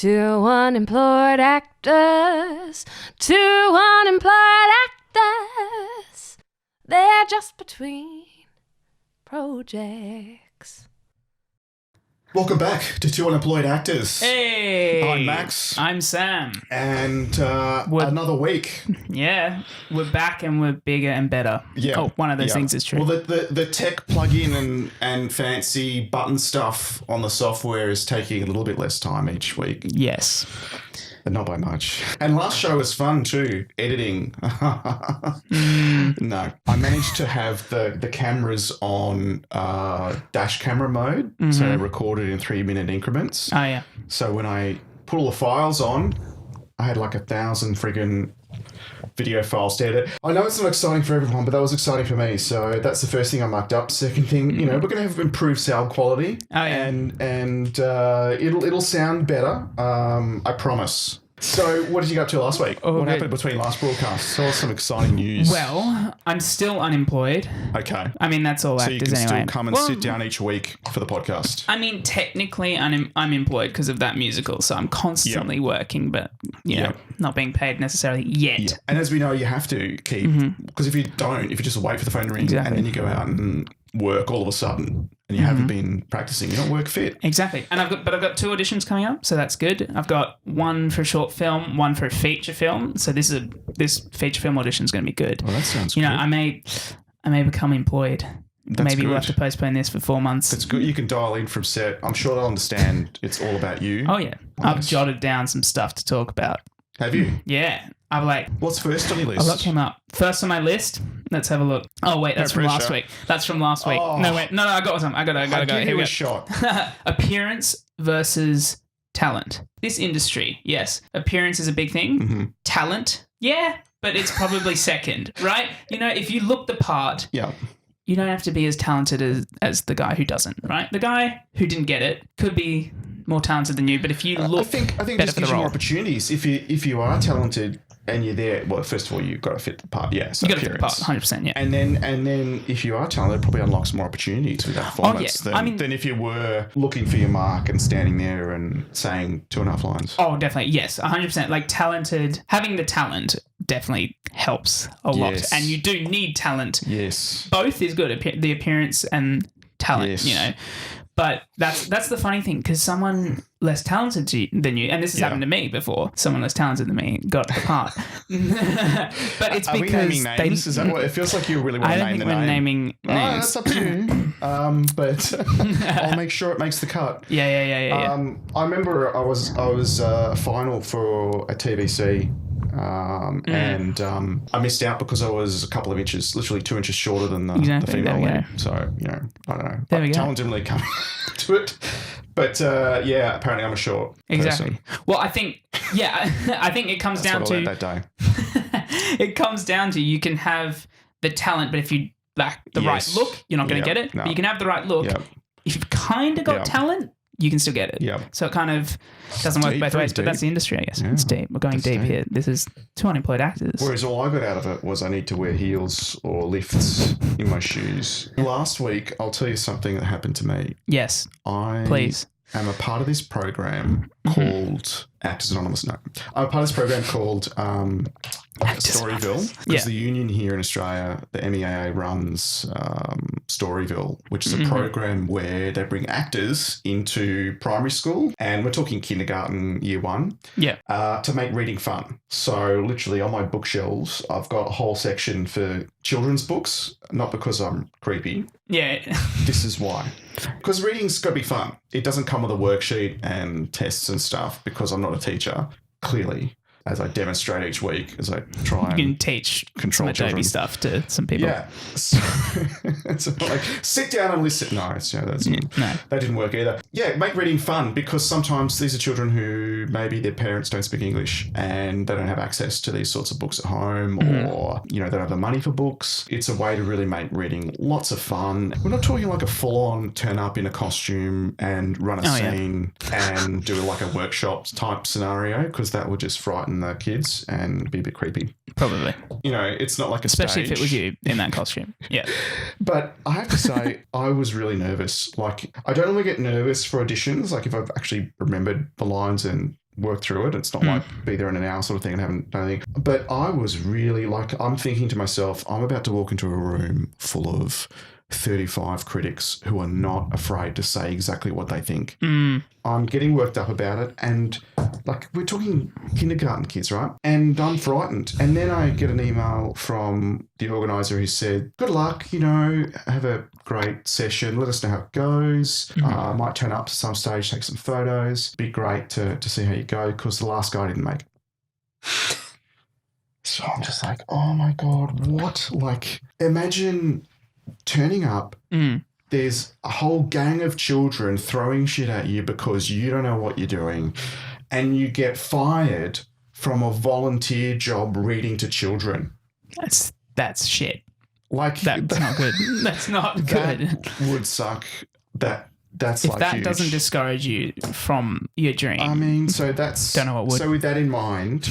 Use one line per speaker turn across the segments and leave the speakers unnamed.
Two unemployed actors, two unemployed actors. They're just between projects.
Welcome back to Two Unemployed Actors.
Hey!
I'm Max.
I'm Sam.
And another week.
Yeah, we're back and we're bigger and better.
Yeah.
Oh, one of those things is true.
Well, the tech plug-in and fancy button stuff on the software is taking a little bit less time each week.
Yes.
But not by much. And last show was fun too, editing. No, I managed to have the cameras on dash camera mode, so they recorded in 3-minute increments.
Oh, yeah.
So when I put all the files on, I had like 1,000 friggin' video files to edit. I know it's not exciting for everyone, but that was exciting for me. So that's the first thing I marked up. Second thing, we're going to have improved sound quality.
Oh, yeah.
And it'll sound better. I promise. So what did you get up to last week? What happened between last broadcasts? Tell us some exciting news.
Well, I'm still unemployed.
Okay.
I mean, that's all
So
actors
you can
anyway.
still come and sit down each week for the podcast.
I mean, technically, I'm employed because of that musical, so I'm constantly working, but not being paid necessarily yet.
Yeah. And as we know, you have to keep, because if you just wait for the phone to ring and then you go out and work all of a sudden and you haven't been practicing, you're not work fit.
Exactly. And I've got 2 auditions coming up, so that's good. I've got one for a short film, one for a feature film. So this feature film audition is going to be good.
Oh, that sounds good.
I may become employed. Maybe we'll have to postpone this for 4 months.
That's good. You can dial in from set. I'm sure they'll understand it's all about you.
Oh, yeah. I've jotted down some stuff to talk about.
Have you?
Yeah. I'm like...
What's first on your list?
A lot came up. First on my list, let's have a look. Oh, wait, that's from last week. That's from last week.
Oh.
No, wait. No, I got some. I got to go.
Give you a shot.
Appearance versus talent. This industry, yes. Appearance is a big thing. Talent, yeah, but it's probably second, right? If you look the part...
Yeah.
You don't have to be as talented as the guy who doesn't, right? The guy who didn't get it could be more talented than you, but if you look
I think
better
this
for
gives
the
you more
role.
opportunities. If you are talented and you're there, well, first of all, you've got to fit the part. Yeah, so
You got to fit the part, 100%, yeah.
And then if you are talented, it probably unlocks more opportunities with that performance than if you were looking for your mark and standing there and saying 2.5 lines.
Oh, definitely, yes, 100%. Like having the talent definitely helps a lot.
Yes.
And you do need talent.
Yes.
Both is good, the appearance and talent, But that's the funny thing, because someone less talented than you, and this has happened to me before, someone less talented than me got the part. But it's
Are we
because
naming names? Is that what it feels like? You really want to name the name?
I don't think we're naming names.
That's up to you. But I'll make sure it makes the cut.
Yeah.
I remember I was final for a TVC. And I missed out because I was a couple of inches, literally 2 inches shorter than the female lead. So, I don't know.
There we go.
Talent didn't really come to it. But, apparently I'm a short person.
Well, I think it comes down to...
that day.
It comes down to you can have the talent, but if you lack the right look, you're not going to get it.
No.
But you can have the right look.
Yep.
If you've kind of got talent, you can still get it.
Yep.
So it kind of doesn't work both ways, but that's the industry, I guess. Yeah. It's deep. We're going deep here. This is 2 unemployed actors.
Whereas all I got out of it was I need to wear heels or lifts in my shoes. Last week, I'll tell you something that happened to me.
Yes.
Please. I'm a part of this program called Actors Anonymous. No, I'm a part of this program called Storyville, because the union here in Australia, the MEAA, runs Storyville, which is a program where they bring actors into primary school, and we're talking kindergarten, year 1, to make reading fun. So literally on my bookshelves, I've got a whole section for children's books, not because I'm creepy.
Yeah.
This is why. Because reading's got to be fun. It doesn't come with a worksheet and tests and stuff, because I'm not a teacher, clearly, as I demonstrate each week, as I try and
can teach
control
some Adobe stuff to some people.
Yeah. So like, sit down and listen. No, that didn't work either. Yeah, make reading fun, because sometimes these are children who maybe their parents don't speak English and they don't have access to these sorts of books at home, or, they don't have the money for books. It's a way to really make reading lots of fun. We're not talking like a full-on turn up in a costume and run a scene and do like a workshop type scenario, because that would just frighten the kids and be a bit creepy.
Probably.
It's not like a
especially
stage.
if it was you in that costume. Yeah.
But I have to say, I was really nervous. Like, I don't normally get nervous for auditions, like if I've actually remembered the lines and work through it. It's not like be there in an hour sort of thing and haven't done anything. But I was really like, I'm thinking to myself, I'm about to walk into a room full of 35 critics who are not afraid to say exactly what they think. I'm getting worked up about it, and like we're talking kindergarten kids, right? And I'm frightened. And then I get an email from the organizer who said, good luck, have a great session. Let us know how it goes. I might turn up to some stage, take some photos. Be great to see how you go, because the last guy didn't make it. So I'm just like, oh my God, what? Like, imagine turning up, there's a whole gang of children throwing shit at you because you don't know what you're doing, and you get fired from a volunteer job reading to children.
That's shit.
Like,
that's not good. That's not good.
That would suck. That's
if
like
that
huge.
Doesn't discourage you from your dream.
I mean, so that's
don't know what would.
So with that in mind,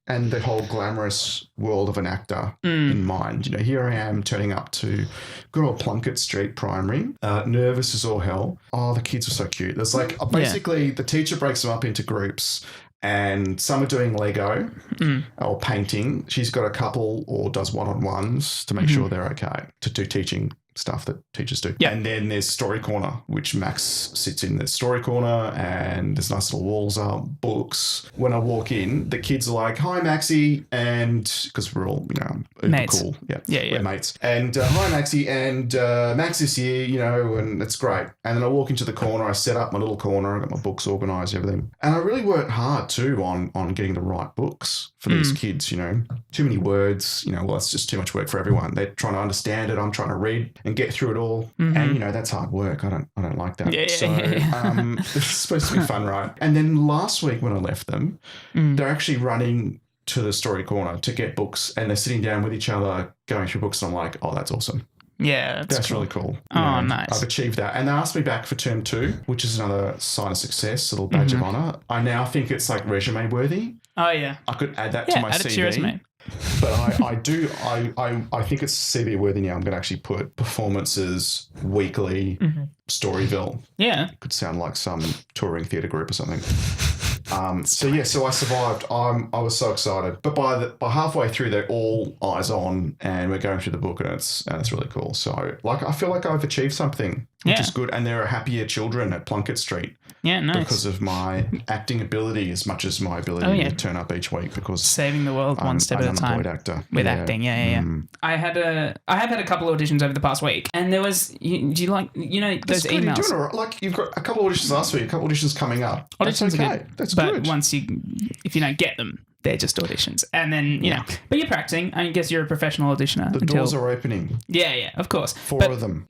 and the whole glamorous world of an actor in mind, here I am turning up to good old Plunkett Street Primary, nervous as all hell. Oh, the kids were so cute. There's like basically the teacher breaks them up into groups. And some are doing Lego or painting. She's got a couple or does one-on-ones to make sure they're okay to do teaching stuff that teachers do. Yep. And then there's Story Corner, which Max sits in the Story Corner, and there's nice little walls up, books. When I walk in, the kids are like, hi, Maxie, and because we're all, uber cool. Yeah. We're mates. And hi, Maxie, and Max is here, and it's great. And then I walk into the corner, I set up my little corner, I got my books organised, everything. And I really worked hard too on getting the right books for these kids, Too many words, well, it's just too much work for everyone. They're trying to understand it, I'm trying to read and get through it all. And that's hard work. I don't like that. It's supposed to be fun, right? And then last week when I left them, they're actually running to the Story Corner to get books, and they're sitting down with each other going through books, and I'm like, oh, that's awesome.
Yeah, that's cool.
Really cool.
Nice.
I've achieved that. And they asked me back for term 2, which is another sign of success, a little badge of honour. I now think it's like resume worthy.
Oh, yeah.
I could add that to my
add
CV.
It to your resume.
But I think it's CV worthy now. I'm going to actually put performances weekly, Storyville.
Yeah.
Could sound like some touring theatre group or something. So I survived. I was so excited. But by halfway through, they're all eyes on, and we're going through the book, and it's really cool. So I feel like I've achieved something, which is good. And there are happier children at Plunkett Street.
Yeah, nice.
Because of my acting ability as much as my ability to turn up each week, because
saving the world one step at a time.
Actor.
With acting, yeah. I have had a couple of auditions over the past week, and there was do you like those emails?
You're doing all right. Like, you've got a couple of auditions last week, a couple of auditions coming up.
Auditions
That's okay.
are good.
That's
but
good.
If you don't get them, they're just auditions, and then but you're practicing. I guess you're a professional auditioner.
The doors are opening.
Yeah, of course.
4 of them.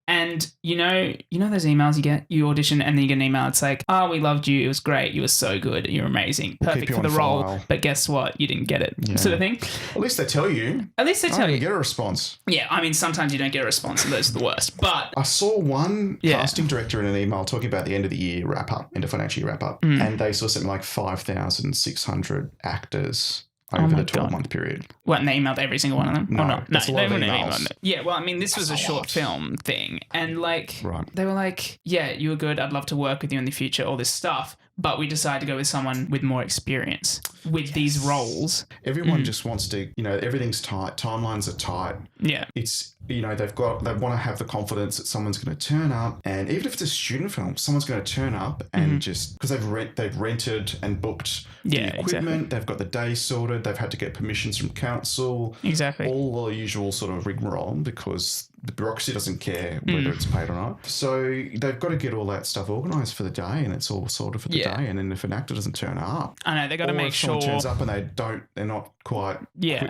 And you know those emails you get, you audition, and then you get an email. It's like, oh, we loved you. It was great. You were so good. You're amazing. Perfect for the role. But guess what? You didn't get it. Sort of thing.
At least they tell you.
At least they tell you.
You get a response.
Yeah, I mean, sometimes you don't get a response, and those are the worst. But
I saw one casting director in an email talking about the end of the year wrap up, end of financial year wrap up, and they saw something like 5,600 actors over the 12-month period.
What, and they emailed every single one of them?
No,
no,
that's a lot of
they
emails.
emailed them. Yeah, well, I mean, this was a short film thing. And they were like, yeah, you were good. I'd love to work with you in the future, all this stuff. But we decided to go with someone with more experience with these roles.
Everyone just wants to, everything's tight. Timelines are tight.
Yeah.
It's, they want to have the confidence that someone's going to turn up. And even if it's a student film, someone's going to turn up and just, because they've rented and booked the equipment. Exactly. They've got the day sorted. They've had to get permissions from council.
Exactly.
All the usual sort of rigmarole, because the bureaucracy doesn't care whether it's paid or not. So they've got to get all that stuff organised for the day, and it's all sorted for the day. And then if an actor doesn't turn up,
I know, they've got to make sure.
If someone turns up and they're not quite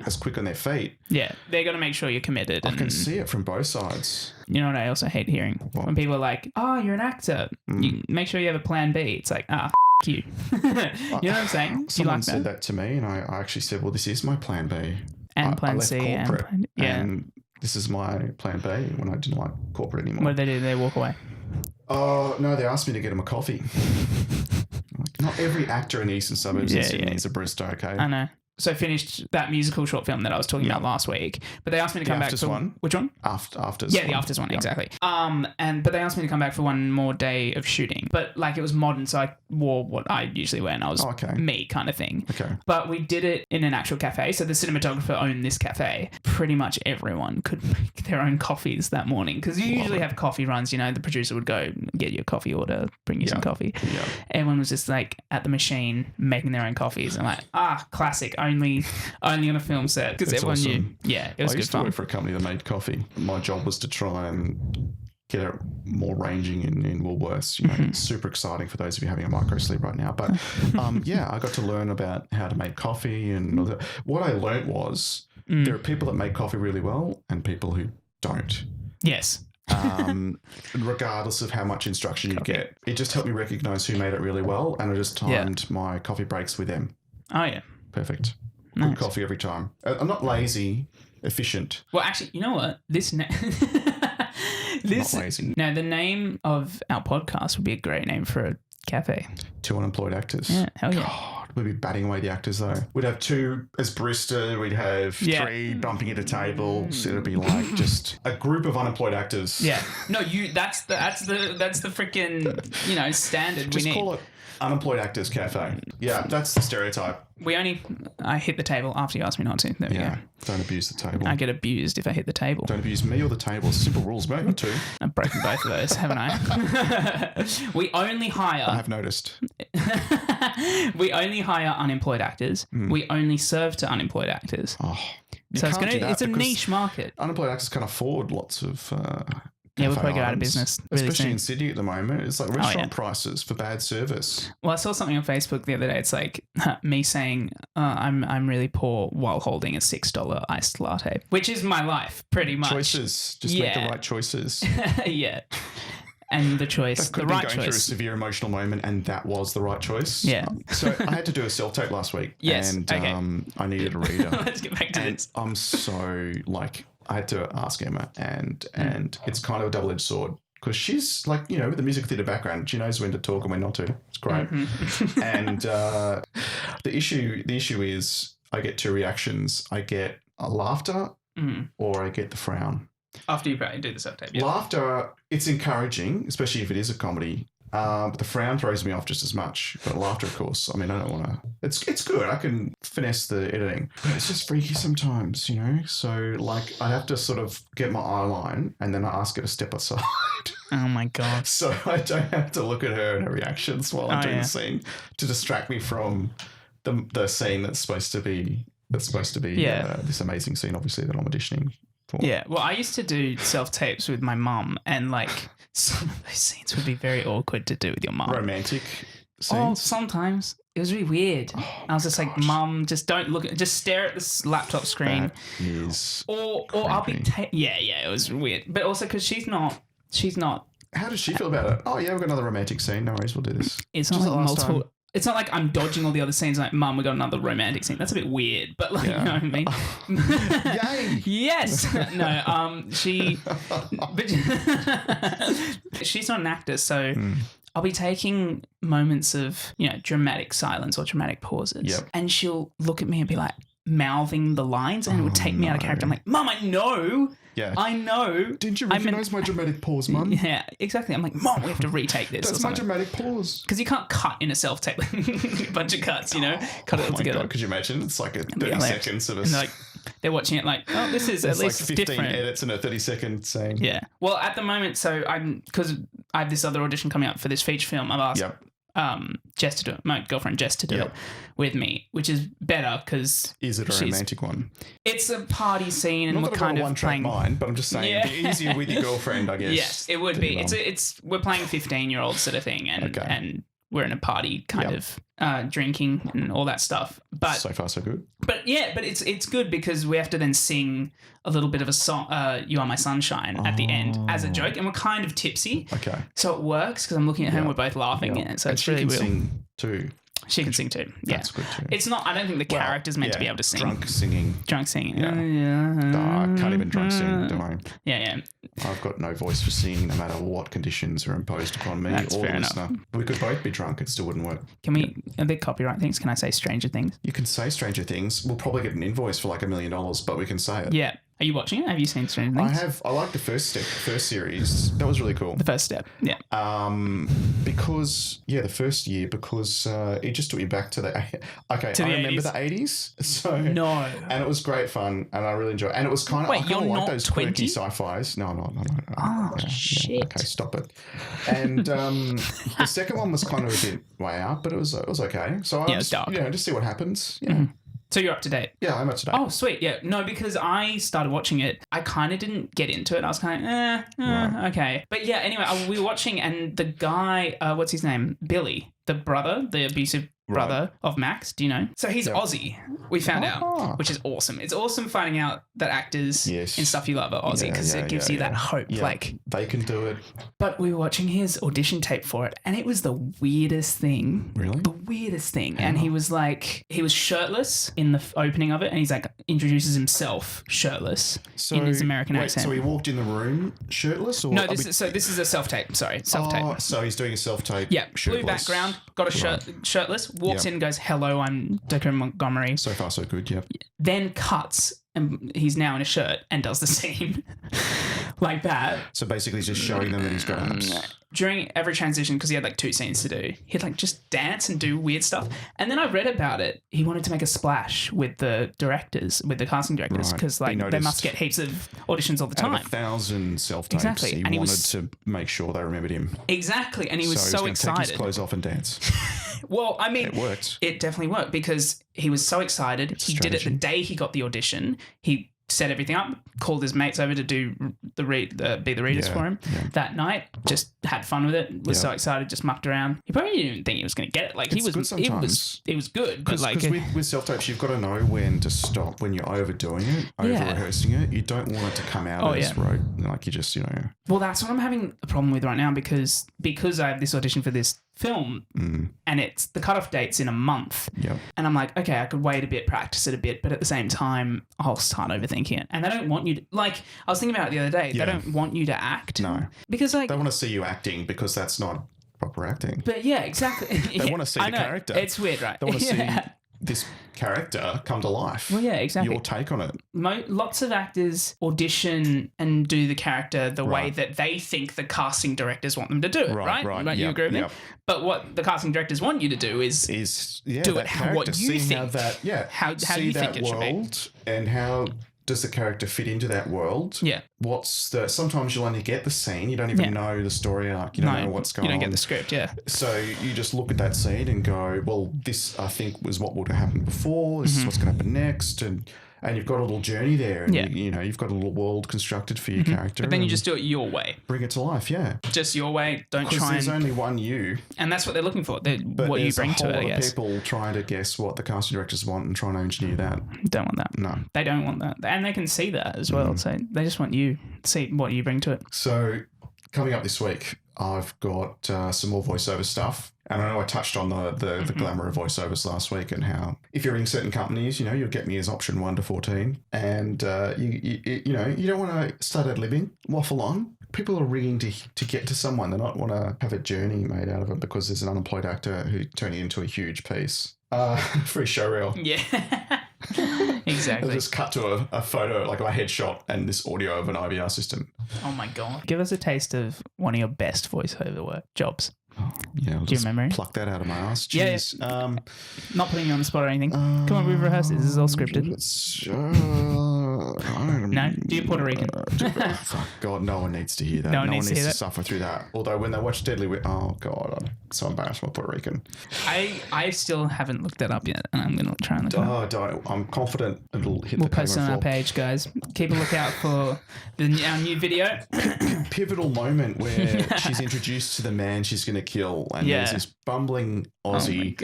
as quick on their feet.
Yeah, they got to make sure you're committed.
I can see it from both sides.
You know what I also hate hearing? What? When people are like, oh, you're an actor. You make sure you have a plan B. It's like, you. You know what I'm saying?
Someone said that to me, and I actually said, well, this is my plan B.
And plan C.
And this is my plan B when I didn't like corporate anymore.
What did they do? They walk away?
Oh, no, they asked me to get them a coffee. Not every actor in the eastern suburbs needs a barista, okay?
I know. finished that musical short film that I was talking about last week. But they asked me to come back for
one?
Which one?
Afters.
Yeah, the Afters one, exactly. But they asked me to come back for one more day of shooting. But like it was modern, so I wore what I usually wear, and I was me kind of thing.
Okay.
But we did it in an actual cafe. So the cinematographer owned this cafe. Pretty much everyone could make their own coffees that morning because you usually have coffee runs. You know, the producer would go get you a coffee order, bring you some coffee. Yeah. Everyone was just like at the machine making their own coffees. And like, classic. Only on a film set because everyone knew. Yeah, it was good fun. I used to work
for a company that made coffee. My job was to try and get it more ranging in Woolworths. You know, super exciting for those of you having a micro sleep right now. But I got to learn about how to make coffee, and all that. What I learned was there are people that make coffee really well and people who don't.
Yes.
Regardless of how much instruction you get, it just helped me recognize who made it really well, and I just timed my coffee breaks with them.
Oh yeah,
perfect. Nice. Good coffee every time. I'm not lazy, efficient.
Well, actually, you know what?
Not lazy.
No, the name of our podcast would be a great name for a cafe.
Two Unemployed Actors.
Yeah, hell yeah.
God, we'd be batting away the actors though. We'd have two as barista. We'd have three bumping into tables. It'd be like just a group of unemployed actors.
Yeah. No, that's the freaking standard.
Just
we need.
Call it Unemployed Actors Cafe. Yeah, that's the stereotype.
I hit the table after you asked me not to. There we go.
Don't abuse the table.
I get abused if I hit the table.
Don't abuse me or the table. Simple rules, mate. Not two.
I've broken both of those, haven't I? We only hire...
I have noticed.
We only hire unemployed actors. We only serve to unemployed actors.
Oh,
so it's a niche market.
Unemployed actors can't afford lots of...
we'll probably go out of business really
especially
soon.
In Sydney at the moment. It's like restaurant prices for bad service.
Well, I saw something on Facebook the other day. It's like me saying I'm really poor while holding a $6 iced latte, which is my life pretty much.
Choices. Just make the right choices.
Yeah. And the choice, the right choice.
Going through a severe emotional moment, and that was the right choice.
Yeah.
So I had to do a self-tape last week.
Yes.
And I needed a reader.
Let's get back to this.
I'm so I had to ask Emma, and it's kind of a double-edged sword because she's like, with the music theatre background, she knows when to talk and when not to. It's great. And the issue is I get two reactions. I get a laughter or I get the frown.
After you do the self-tape, yeah.
Laughter, it's encouraging, especially if it is a comedy. But the frown throws me off just as much. But laughter, of course. I mean, I don't want to... It's good. I can finesse the editing. But it's just freaky sometimes, So, I have to sort of get my eye line and then I ask her to step aside.
Oh, my God.
So I don't have to look at her and her reactions while I'm doing the scene to distract me from the scene that's supposed to be this amazing scene, obviously, that I'm auditioning for.
Yeah. Well, I used to do self-tapes with my mum and, some of those scenes would be very awkward to do with your mum.
Romantic scenes?
Oh, sometimes. It was really weird. I was just like, Mum, just don't look at... Just stare at this laptop screen.
That is
Or I'll be... it was weird. But also because she's not...
How does she feel about it? Oh, yeah, we've got another romantic scene. No worries, we'll do this.
It's not like multiple... Time. It's not like I'm dodging all the other scenes like, Mum, we got another romantic scene. That's a bit weird, but you know what I mean?
Yay!
Yes! No, she's not an actor, so I'll be taking moments of, dramatic silence or dramatic pauses.
Yep.
And she'll look at me and be like, mouthing the lines, and it would take me out of character. I'm like, Mum, I know.
Yeah.
I know.
Didn't you recognise my dramatic pause, Mum?
Yeah, exactly. I'm like, Mum, we have to retake this.
That's my dramatic pause.
Because you can't cut in a self-tape. A bunch of cuts, cut it all together.
God, could you imagine? It's like a 30 seconds of a...
And they're watching it like, oh, this is at least
15
different.
Edits and a 30-second saying.
Yeah. Well, at the moment, because I have this other audition coming up for this feature film, I've asked Jess to do it, my girlfriend Jess to do it with me, which is better because...
Is it a romantic one?
It's a party scene and we're kind of playing...
Mind, but I'm just saying it'd be easier with your girlfriend, I guess.
Yes, it would be. We're playing 15-year-old sort of thing and we're in a party kind of drinking and all that stuff. But
so far so good.
But it's good because we have to then sing a little bit of a song, You Are My Sunshine, at the end as a joke, and we're kind of tipsy.
Okay.
So it works because I'm looking at her and we're both laughing. Yeah. So it's really real.
Sing too.
She can sing too. Yeah.
That's good too.
It's not, I don't think the character's meant to be able to sing.
Drunk singing.
Drunk singing.
Yeah. I can't even drunk sing, do I?
Yeah.
I've got no voice for singing no matter what conditions are imposed upon me
That's
or
fair
the
enough.
listener. We could both be drunk. It still wouldn't work.
Can we, a bit copyright things, can I say Stranger Things?
You can say Stranger Things. We'll probably get an invoice for like $1 million, but we can say it.
Yeah. Are you watching it? Have you seen Stranger Things?
I like the first series. That was really cool.
The first step. Yeah.
Because the first year, because it just took me back to the I remember
80s.
the 80s. So
No.
and it was great fun, and I really enjoyed it. And it was kind of
Wait,
I kind
you're
of like
not
those
20?
quirky sci-fis. No.
Oh, shit.
Okay, stop it. And the second one was kind of a bit way out, but it was okay. So I
it's dark.
just see what happens. Yeah.
Mm-hmm. So you're up to date?
Yeah, I'm up to date.
Oh, sweet. Yeah. No, because I started watching it. I kind of didn't get into it. I was kind of, okay. But yeah, anyway, we were watching and the guy, what's his name? Billy, the brother, the abusive brother of Max. Do you know? So he's Aussie, we found out, which is awesome. It's awesome finding out that actors in stuff you love are Aussie because it gives you that hope.
Yeah,
like
they can do it.
But we were watching his audition tape for it and it was the weirdest thing.
Really?
The weirdest thing. And he was shirtless in the opening of it and he's like introduces himself shirtless in his American accent.
So he walked in the room shirtless? Or
No, this is a self-tape. Sorry, self-tape.
Oh, so he's doing a self-tape.
Yeah,
shirtless.
blue background, got a shirt, shirtless, walks in and goes, hello, I'm Dacre Montgomery.
So far, so good, yep.
Then cuts and he's now in a shirt and does the scene like that.
So basically he's just showing them that he's got abs.
During every transition, because he had like 2 scenes to do, he'd like just dance and do weird stuff. And then I read about it. He wanted to make a splash with the directors, with the casting directors, because like they must get heaps of auditions all the time.
Out of 1,000 self-tapes,
Exactly.
he
And
wanted to make sure they remembered him.
Exactly. And he was so
he was gonna
excited.
take his clothes off and dance.
Well, I mean,
It worked.
It definitely worked because he was so excited. He did it the day he got the audition. He set everything up, called his mates over to do be the readers for him that night. Just had fun with it. Was so excited. Just mucked around. He probably didn't even think he was going to get it. Like
It's good sometimes.
It was good. But like
with self-tapes, you've got to know when to stop when you're overdoing it, over-rehearsing it. You don't want it to come out as rote. Like you just,
Well, that's what I'm having a problem with right now because I have this audition for this film and it's the cutoff date's in a month.
Yep.
And I'm like, okay, I could wait a bit, practice it a bit, but at the same time, I'll start overthinking it. And they don't want you to, like, I was thinking about it the other day, they don't want you to act.
No.
Because like...
They want to see you acting because that's not proper acting.
But yeah, exactly.
They want to see the character.
It's weird, right?
They want to see this character come to life.
Well, yeah, exactly.
Your take on it.
Lots of actors audition and do the character the way that they think the casting directors want them to do it, right?
Right.
You agree with me? But what the casting directors want you to do is do it what you think. How you think it should be.
And how does the character fit into that world?
Yeah.
Sometimes you'll only get the scene. You don't even know the story arc. You don't know what's going on.
You don't get the script,
So you just look at that scene and go, well, this I think was what would have happened before. This is what's going to happen next. And you've got a little journey there. And you've got a little world constructed for your character.
But then you just do it your way.
Bring it to life,
Just your way. Don't try and...
Because there's only one you.
And that's what they're looking for. What you bring to it, I guess.
But there's a whole lot of people trying to guess what the casting directors want and trying to engineer that.
Don't want that.
No.
They don't want that. And they can see that as well. So they just want you to see what you bring to it.
So coming up this week, I've got some more voiceover stuff. And I know I touched on the glamour of voiceovers last week and how if you're in certain companies, you'll get me as option 1 to 14. And, you don't want to start ad-libbing, waffle on. People are ringing to get to someone. They don't want to have a journey made out of it because there's an unemployed actor who turned it into a huge piece. Free showreel.
Yeah. Exactly.
I'll just cut to a photo, like a headshot and this audio of an IVR system.
Oh my God. Give us a taste of one of your best voiceover jobs.
Oh, yeah,
do you remember?
Pluck that out of my ass. Jeez.
Yeah. Not putting you on the spot or anything. Come on, we've rehearsed this. This is all scripted. No? Do you Puerto Rican?
Fuck, God, no one needs to hear that. No one needs to suffer through that. Although when they watch Deadly oh God, I'm so embarrassed by Puerto Rican.
I still haven't looked that up yet, and I'm going to try and look it up.
Don't. I'm confident it'll hit
We'll
the
post it on our page, guys. Keep a lookout for our new video.
Pivotal moment where she's introduced to the man she's going to kill, and there's this bumbling Aussie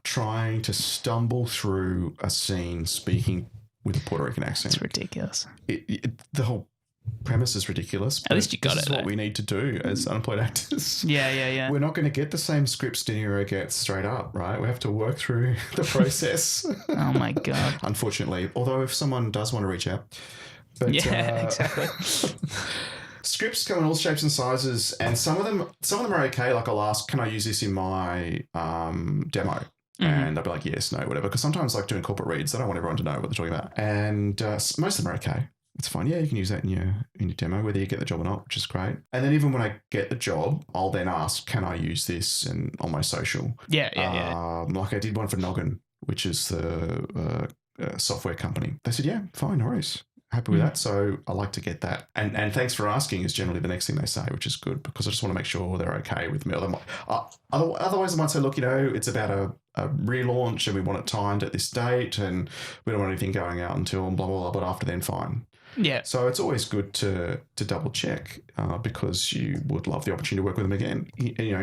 trying to stumble through a scene speaking with a Puerto Rican accent.
It's ridiculous.
The whole premise is ridiculous.
At least you got
this
it.
This is what we need to do as unemployed actors.
Yeah.
We're not going to get the same scripts De Niro gets straight up, right? We have to work through the process.
Oh my God.
Unfortunately, although if someone does want to reach out, but,
exactly.
Scripts come in all shapes and sizes, and some of them are okay. Like I'll ask, can I use this in my demo? And they'll be like, yes, no, whatever. Because sometimes, like doing corporate reads, they don't want everyone to know what they're talking about. And most of them are okay. It's fine. Yeah, you can use that in your demo, whether you get the job or not, which is great. And then even when I get the job, I'll then ask, can I use this on my social?
Yeah.
Like I did one for Noggin, which is the software company. They said, yeah, fine, no worries. Happy with that. So I like to get that. And thanks for asking is generally the next thing they say, which is good because I just want to make sure they're okay with me. Otherwise, I might say, look, it's about a relaunch and we want it timed at this date and we don't want anything going out until blah, blah, blah, but after then, fine.
Yeah.
So it's always good to double check because you would love the opportunity to work with them again,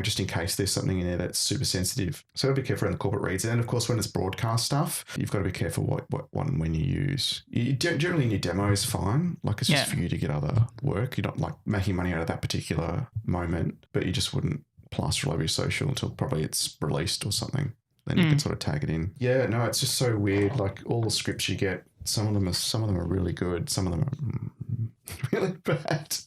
just in case there's something in there that's super sensitive. So be careful in the corporate reads. And of course, when it's broadcast stuff, you've got to be careful what one when you use. Generally in your demo is fine. Like it's just for you to get other work. You're not like making money out of that particular moment, but you just wouldn't plaster all over your social until probably it's released or something. Then you can sort of tag it in. Yeah, no, it's just so weird. Like all the scripts you get, some of them are really good. Some of them are really bad.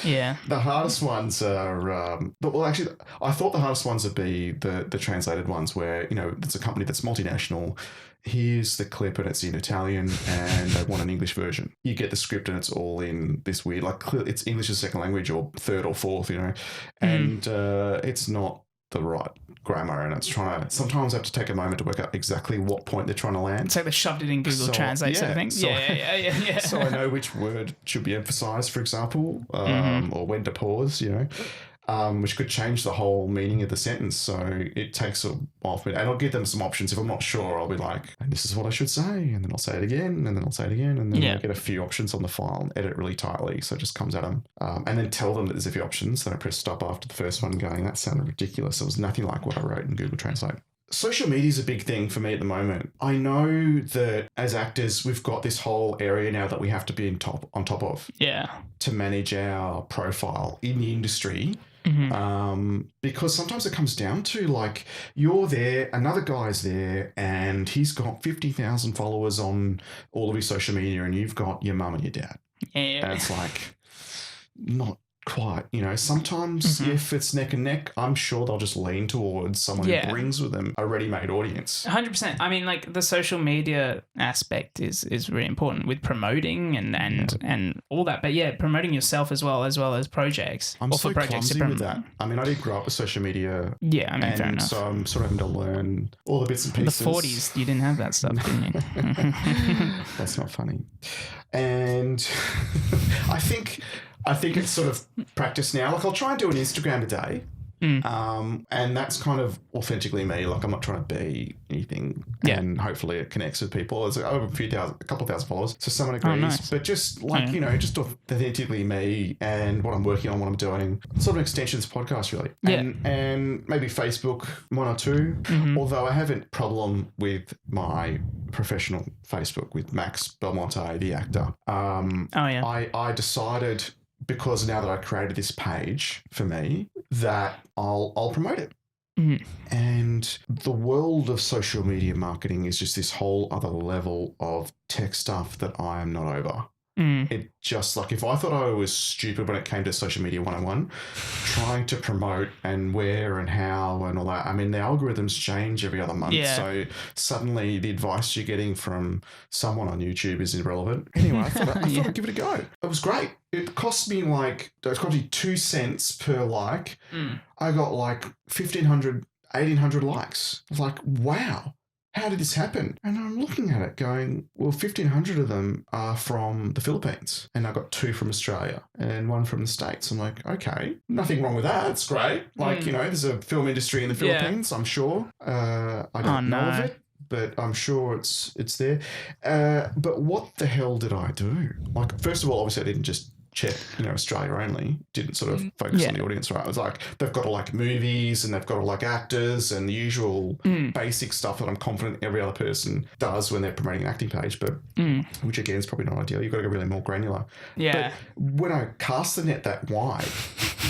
Yeah.
The hardest ones are, actually, I thought the hardest ones would be the translated ones where, it's a company that's multinational. Here's the clip and it's in Italian and they want an English version. You get the script and it's all in this weird, like it's English as a second language or third or fourth, and it's not the right grammar and it's trying to sometimes I have to take a moment to work out exactly what point they're trying to land.
It's like they shoved it in Google Translate sort of thing. Yeah.
So I know which word should be emphasized, for example, or when to pause, which could change the whole meaning of the sentence. So it takes a while for me. And I'll give them some options. If I'm not sure, I'll be like, and this is what I should say. And then I'll say it again. And then I'll say it again. And then I'll get a few options on the file and edit really tightly. So it just comes at them. And then tell them that there's a few options. Then I press stop after the first one going, that sounded ridiculous. It was nothing like what I wrote in Google Translate. Social media is a big thing for me at the moment. I know that as actors, we've got this whole area now that we have to be on top of.
Yeah.
To manage our profile in the industry. Because sometimes it comes down to like you're there, another guy's there, and he's got 50,000 followers on all of his social media, and you've got your mum and your dad.
Yeah.
And it's like not quite, sometimes if it's neck and neck, I'm sure they'll just lean towards someone who brings with them a ready-made audience.
100%. I mean, like the social media aspect is really important with promoting and all that. But yeah, promoting yourself as well as projects.
I'm so clumsy with that. I mean, I did grow up with social media.
Yeah, I mean, fair enough.
So I'm sort of having to learn all the bits and pieces.
The 40s, you didn't have that stuff, didn't you?
That's not funny. And I think it's sort of practice now. Like I'll try and do an Instagram a day. And that's kind of authentically me. Like I'm not trying to be anything.
Yeah.
And hopefully it connects with people. It's over a couple thousand followers. So someone agrees.
Oh, nice.
But just like, just authentically me and what I'm working on, what I'm doing. Sort of an extension of this podcast really.
Yeah.
And maybe Facebook, one or two. Although I have a problem with my professional Facebook with Max Belmonte, the actor. I decided, because now that I created this page for me, that I'll promote it. And the world of social media marketing is just this whole other level of tech stuff that I am not over. It just like if I thought I was stupid when it came to social media 101, trying to promote and where and how and all that. I mean, the algorithms change every other month.
Yeah.
So suddenly the advice you're getting from someone on YouTube is irrelevant. Anyway, I thought I'd give it a go. It was great. It cost me 2 cents per like. I got like 1,500, 1,800 likes. I was like, wow. How did this happen? And I'm looking at it going, well, 1,500 of them are from the Philippines. And I got 2 from Australia and 1 from the States. I'm like, okay, nothing wrong with that. It's great. Like, there's a film industry in the Philippines, I'm sure. I don't know of it, but I'm sure it's there. But what the hell did I do? Like, first of all, obviously I didn't just check, Australia only, didn't sort of focus on the audience, right? It was like they've got to like movies and they've got to like actors and the usual basic stuff that I'm confident every other person does when they're promoting an acting page, but which again is probably not ideal. You've got to go really more granular.
Yeah.
But when I cast the net that wide,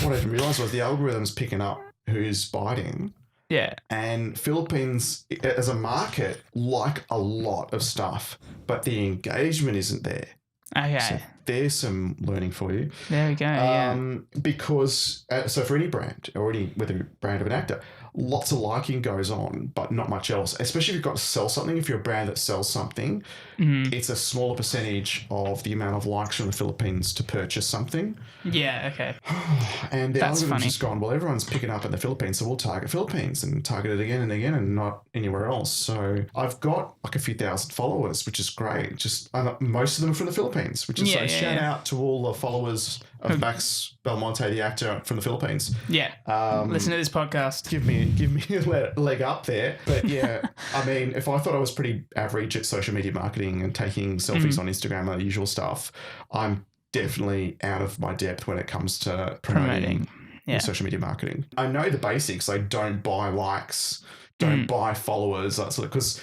what I didn't realise was the algorithm's picking up who's biting.
Yeah.
And Philippines, as a market, like a lot of stuff, but the engagement isn't there.
Okay.
So there's some learning for you.
There we go,
Because, so for any brand, or whether you're a brand of an actor, lots of liking goes on, but not much else. Especially if you've got to sell something. If you're a brand that sells something, it's a smaller percentage of the amount of likes from the Philippines to purchase something.
Yeah, okay.
And the algorithm's just gone, well, everyone's picking up in the Philippines, so we'll target Philippines and target it again and again and not anywhere else. So I've got like a few thousand followers, which is great. Just most of them are from the Philippines, which is shout out to all the followers of Max Belmonte, the actor from the Philippines.
Yeah. Listen to this podcast.
Give me a leg up there. But yeah, I mean, if I thought I was pretty average at social media marketing and taking selfies on Instagram and the usual stuff, I'm definitely out of my depth when it comes to promoting social media marketing. I know the basics. I don't buy likes, don't buy followers, that sort of, because,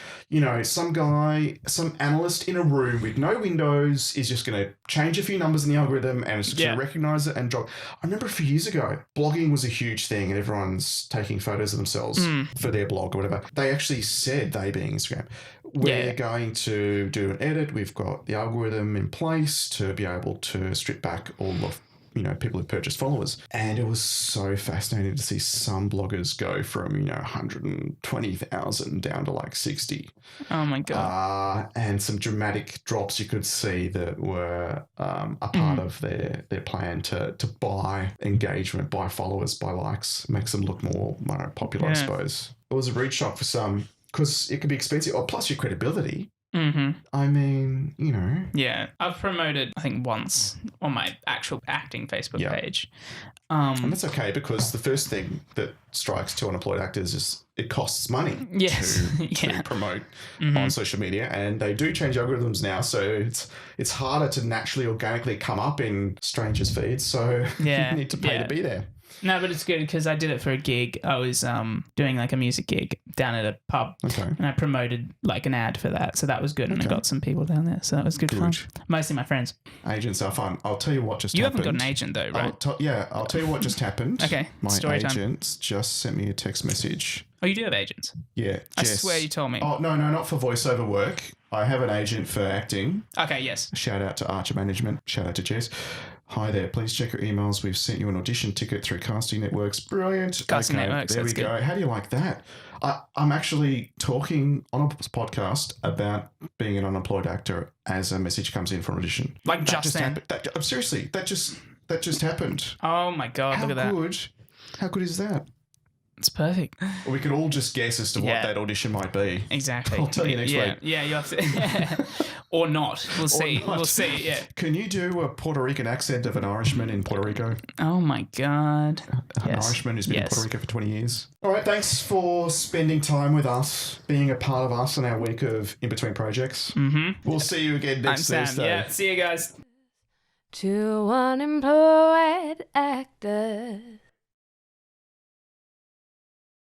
some analyst in a room with no windows is just going to change a few numbers in the algorithm and it's just going to recognize it and drop. I remember a few years ago, blogging was a huge thing and everyone's taking photos of themselves for their blog or whatever. They actually said, they being Instagram, we're going to do an edit. We've got the algorithm in place to be able to strip back all of people who purchased followers. And it was so fascinating to see some bloggers go from, 120,000 down to like 60.
Oh my God.
And some dramatic drops you could see that were a part of their plan to buy engagement, buy followers, buy likes, makes them look more popular, I suppose. It was a rude shock for some because it could be expensive. Oh, plus your credibility. I mean,
Yeah, I've promoted, I think, once on my actual acting Facebook page.
And that's okay because the first thing that strikes Two Unemployed Actors is it costs money to promote on social media, and they do change algorithms now, so it's harder to naturally, organically come up in strangers' feeds, so you need to pay to be there.
No, but it's good because I did it for a gig. I was doing like a music gig down at a pub and I promoted like an ad for that. So that was good and I got some people down there. So that was good fun. Mostly my friends.
Agents are fun. I'll tell you what just happened.
You haven't got an agent though, right?
I'll tell you what just happened.
Okay,
my
story
agent just sent me a text message.
Oh, you do have agents?
Yeah.
I swear you told me.
Oh, no, not for voiceover work. I have an agent for acting.
Okay, yes.
Shout out to Archer Management. Shout out to Jess. Hi there. Please check your emails. We've sent you an audition ticket through Casting Networks. Brilliant.
Casting Networks.
There we go. How do you like that? I'm actually talking on a podcast about being an unemployed actor as a message comes in for an audition.
Like that just then?
Seriously, that just happened.
Oh my God, look at that.
How good is that?
It's perfect.
Well, we could all just guess as to what that audition might be.
Exactly.
I'll tell you next week.
Yeah, you have to. Or not. We'll see. We'll see, yeah.
Can you do a Puerto Rican accent of an Irishman in Puerto Rico?
Oh, my God.
An Irishman who's been in Puerto Rico for 20 years. All right, thanks for spending time with us, being a part of us in our week of in-between projects. We'll see you again next Thursday.
Yeah, see you guys.
Two unemployed actors.